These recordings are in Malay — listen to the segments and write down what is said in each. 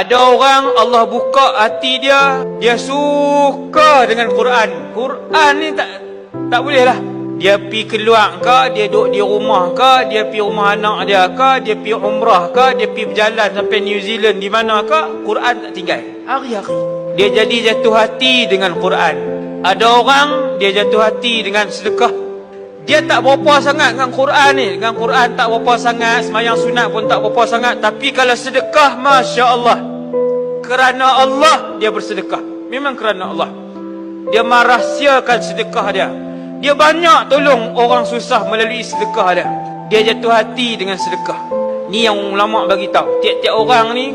Ada orang Allah buka hati dia, dia suka dengan Quran. Quran ni tak boleh lah. Dia pi keluar ke, dia duduk di rumah ke, dia pi rumah anak dia ke, dia pi umrah ke, dia pi berjalan sampai New Zealand di mana ke, Quran tak tinggal. Hari-hari dia jadi jatuh hati dengan Quran. Ada orang dia jatuh hati dengan sedekah. Dia tak berapa sangat dengan Quran ni. Dengan Quran tak berapa sangat, sembahyang sunat pun tak berapa sangat. Tapi kalau sedekah, Masya Allah, kerana Allah dia bersedekah. Memang kerana Allah. Dia merahsiakan sedekah dia. Dia banyak tolong orang susah melalui sedekah dia. Dia jatuh hati dengan sedekah. Ni yang ulama bagi tahu. Tiap-tiap orang ni,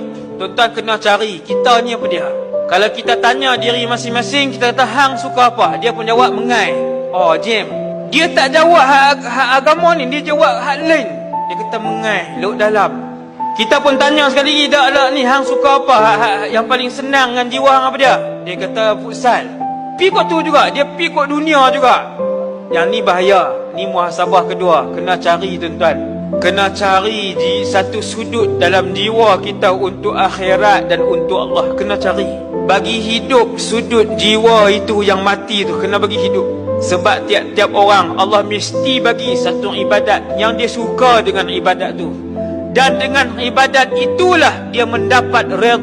tuan-tuan kena cari kita ni apa dia. Kalau kita tanya diri masing-masing, kita kata hang suka apa? Dia pun jawab mengai. Oh, Jim. Dia tak jawab hak agama ni, dia jawab hak lain. Dia kata mengai, luk dalam. Kita pun tanya sekali lagi, tak ni hang suka apa? Hak yang paling senang dengan jiwa hang apa dia? Dia kata futsal. Pi kot tu juga, dia pi kot dunia juga. Yang ni bahaya. Ni muhasabah kedua. Kena cari tuan-tuan. Kena cari di satu sudut dalam jiwa kita untuk akhirat dan untuk Allah. Kena cari. Bagi hidup sudut jiwa itu yang mati tu, kena bagi hidup. Sebab tiap-tiap orang Allah mesti bagi satu ibadat yang dia suka dengan ibadat tu. Dan dengan ibadat itulah dia mendapat redha.